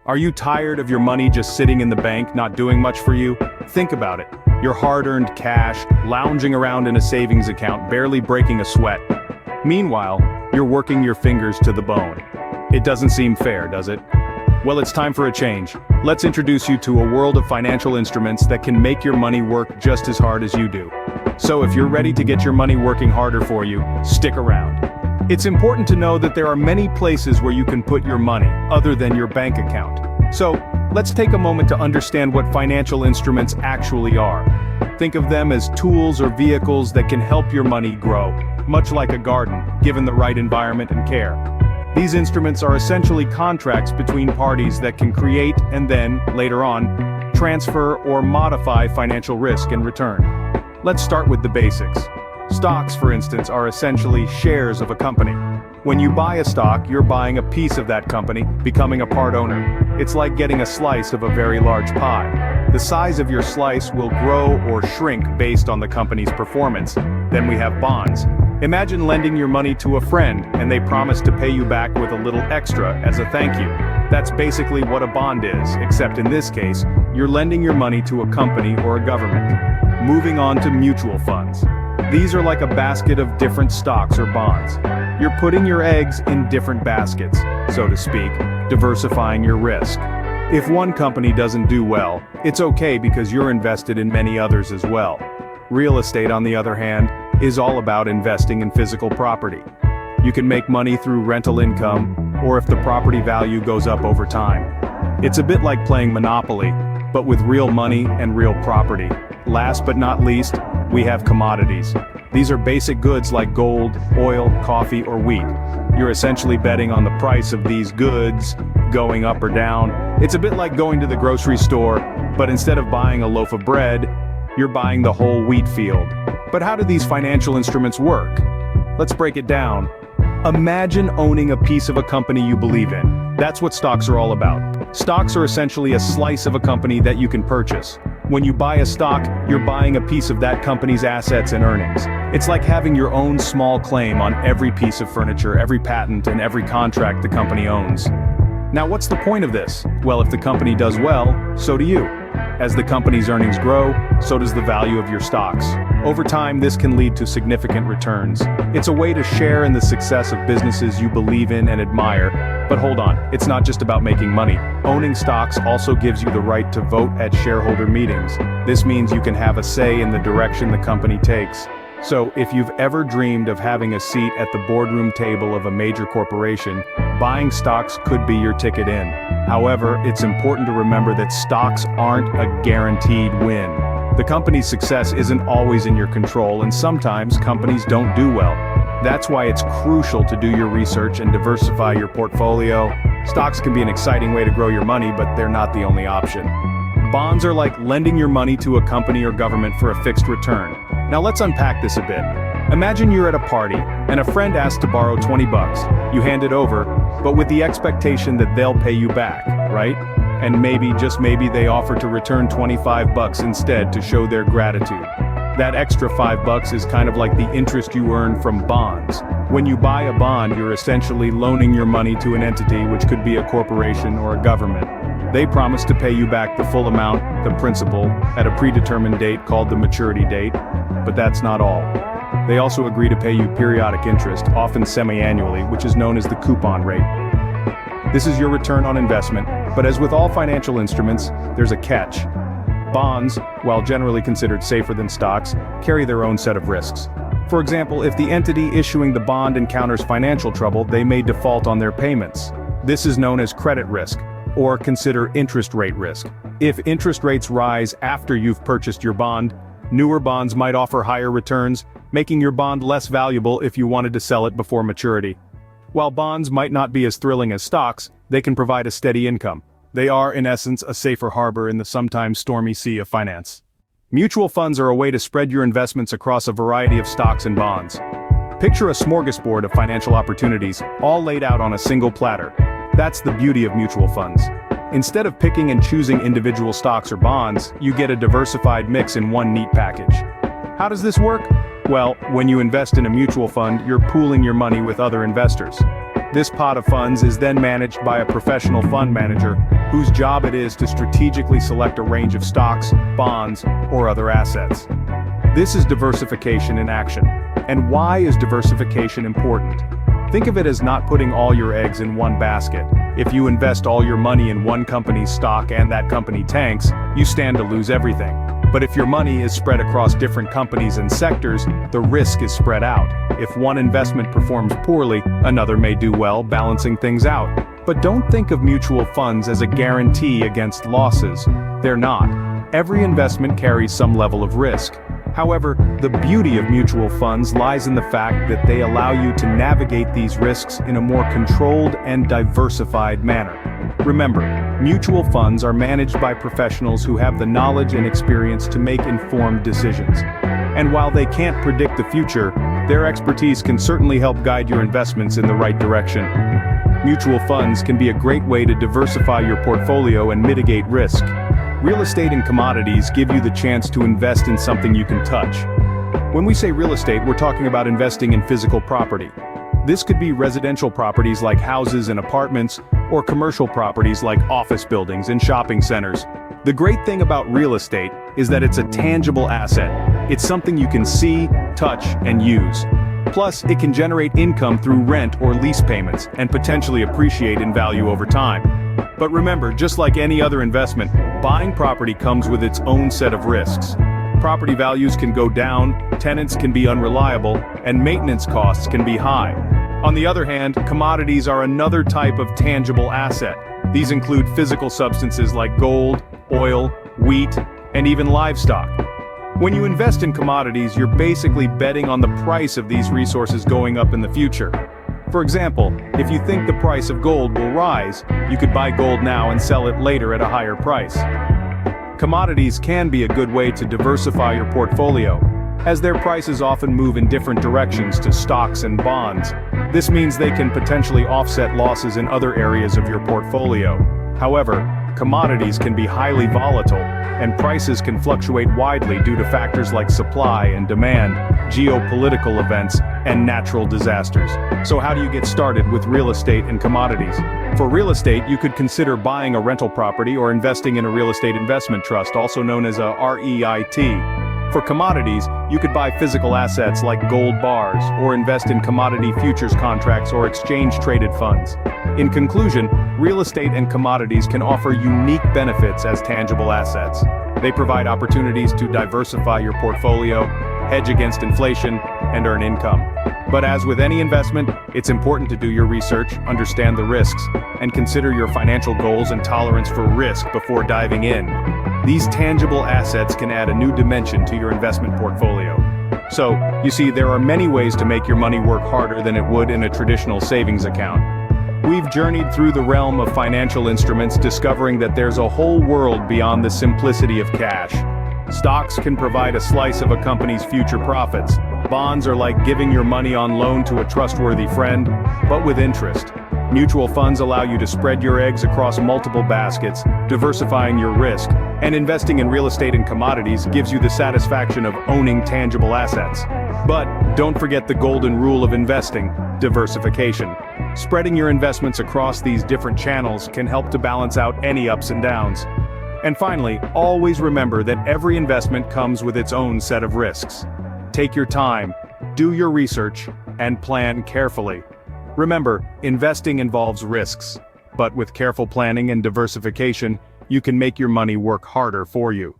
Are you tired of your money just sitting in the bank, not doing much for you? Think about it. Your hard-earned cash, lounging around in a savings account, barely breaking a sweat. Meanwhile, you're working your fingers to the bone. It doesn't seem fair, does it? Well, it's time for a change. Let's introduce you to a world of financial instruments that can make your money work just as hard as you do. So if you're ready to get your money working harder for you, stick around. It's important to know that there are many places where you can put your money, other than your bank account. So, let's take a moment to understand what financial instruments actually are. Think of them as tools or vehicles that can help your money grow, much like a garden, given the right environment and care. These instruments are essentially contracts between parties that can create and then, later on, transfer or modify financial risk and return. Let's start with the basics. Stocks, for instance, are essentially shares of a company. When you buy a stock, you're buying a piece of that company, becoming a part owner. It's like getting a slice of a very large pie. The size of your slice will grow or shrink based on the company's performance. Then we have bonds. Imagine lending your money to a friend, and they promise to pay you back with a little extra as a thank you. That's basically what a bond is, except in this case, you're lending your money to a company or a government. Moving on to mutual funds. These are like a basket of different stocks or bonds. You're putting your eggs in different baskets, so to speak, diversifying your risk. If one company doesn't do well, it's okay because you're invested in many others as well. Real estate, on the other hand, is all about investing in physical property. You can make money through rental income, or if the property value goes up over time. It's a bit like playing Monopoly, but with real money and real property. Last but not least, we have commodities. These are basic goods like gold, oil, coffee, or wheat. You're essentially betting on the price of these goods going up or down. It's a bit like going to the grocery store, but instead of buying a loaf of bread, you're buying the whole wheat field. But how do these financial instruments work? Let's break it down. Imagine owning a piece of a company you believe in. That's what stocks are all about. Stocks are essentially a slice of a company that you can purchase. When you buy a stock, you're buying a piece of that company's assets and earnings. It's like having your own small claim on every piece of furniture, every patent, and every contract the company owns. Now, what's the point of this? Well, if the company does well, so do you. As the company's earnings grow, so does the value of your stocks. Over time, this can lead to significant returns. It's a way to share in the success of businesses you believe in and admire. But hold on, it's not just about making money. Owning stocks also gives you the right to vote at shareholder meetings. This means you can have a say in the direction the company takes. So, if you've ever dreamed of having a seat at the boardroom table of a major corporation, buying stocks could be your ticket in. However, it's important to remember that stocks aren't a guaranteed win. The company's success isn't always in your control, and sometimes companies don't do well. That's why it's crucial to do your research and diversify your portfolio. Stocks can be an exciting way to grow your money, but they're not the only option. Bonds are like lending your money to a company or government for a fixed return. Now let's unpack this a bit. Imagine you're at a party, and a friend asks to borrow 20 bucks. You hand it over, but with the expectation that they'll pay you back, right? And maybe, just maybe, they offer to return 25 bucks instead to show their gratitude. That extra 5 bucks is kind of like the interest you earn from bonds. When you buy a bond, you're essentially loaning your money to an entity, which could be a corporation or a government. They promise to pay you back the full amount, the principal, at a predetermined date called the maturity date. But that's not all. They also agree to pay you periodic interest, often semi-annually, which is known as the coupon rate. This is your return on investment, but as with all financial instruments, there's a catch. Bonds, while generally considered safer than stocks, carry their own set of risks. For example, if the entity issuing the bond encounters financial trouble, they may default on their payments. This is known as credit risk, or consider interest rate risk. If interest rates rise after you've purchased your bond, newer bonds might offer higher returns, making your bond less valuable if you wanted to sell it before maturity. While bonds might not be as thrilling as stocks, they can provide a steady income. They are, in essence, a safer harbor in the sometimes stormy sea of finance. Mutual funds are a way to spread your investments across a variety of stocks and bonds. Picture a smorgasbord of financial opportunities, all laid out on a single platter. That's the beauty of mutual funds. Instead of picking and choosing individual stocks or bonds, you get a diversified mix in one neat package. How does this work? Well, when you invest in a mutual fund, you're pooling your money with other investors. This pot of funds is then managed by a professional fund manager, whose job it is to strategically select a range of stocks, bonds, or other assets. This is diversification in action. And why is diversification important? Think of it as not putting all your eggs in one basket. If you invest all your money in one company's stock and that company tanks, you stand to lose everything. But if your money is spread across different companies and sectors, the risk is spread out. If one investment performs poorly, another may do well, balancing things out. But don't think of mutual funds as a guarantee against losses. They're not. Every investment carries some level of risk. However, the beauty of mutual funds lies in the fact that they allow you to navigate these risks in a more controlled and diversified manner. Remember, mutual funds are managed by professionals who have the knowledge and experience to make informed decisions. And while they can't predict the future, their expertise can certainly help guide your investments in the right direction. Mutual funds can be a great way to diversify your portfolio and mitigate risk. Real estate and commodities give you the chance to invest in something you can touch. When we say real estate, we're talking about investing in physical property. This could be residential properties like houses and apartments, or commercial properties like office buildings and shopping centers. The great thing about real estate is that it's a tangible asset. It's something you can see, touch, and use. Plus, it can generate income through rent or lease payments, and potentially appreciate in value over time. But remember, just like any other investment, buying property comes with its own set of risks. Property values can go down, tenants can be unreliable, and maintenance costs can be high. On the other hand, commodities are another type of tangible asset. These include physical substances like gold, oil, wheat, and even livestock. When you invest in commodities, you're basically betting on the price of these resources going up in the future. For example, if you think the price of gold will rise, you could buy gold now and sell it later at a higher price. Commodities can be a good way to diversify your portfolio, as their prices often move in different directions to stocks and bonds. This means they can potentially offset losses in other areas of your portfolio. However, commodities can be highly volatile, and prices can fluctuate widely due to factors like supply and demand, geopolitical events, and natural disasters. So how do you get started with real estate and commodities? For real estate, you could consider buying a rental property or investing in a real estate investment trust, also known as a REIT. For commodities, you could buy physical assets like gold bars, or invest in commodity futures contracts or exchange-traded funds. In conclusion, real estate and commodities can offer unique benefits as tangible assets. They provide opportunities to diversify your portfolio, hedge against inflation, and earn income. But as with any investment, it's important to do your research, understand the risks, and consider your financial goals and tolerance for risk before diving in. These tangible assets can add a new dimension to your investment portfolio. So, you see, there are many ways to make your money work harder than it would in a traditional savings account. We've journeyed through the realm of financial instruments, discovering that there's a whole world beyond the simplicity of cash. Stocks can provide a slice of a company's future profits. Bonds are like giving your money on loan to a trustworthy friend, but with interest. Mutual funds allow you to spread your eggs across multiple baskets, diversifying your risk, and investing in real estate and commodities gives you the satisfaction of owning tangible assets. But don't forget the golden rule of investing: diversification. Spreading your investments across these different channels can help to balance out any ups and downs. And finally, always remember that every investment comes with its own set of risks. Take your time, do your research, and plan carefully. Remember, investing involves risks, but with careful planning and diversification, you can make your money work harder for you.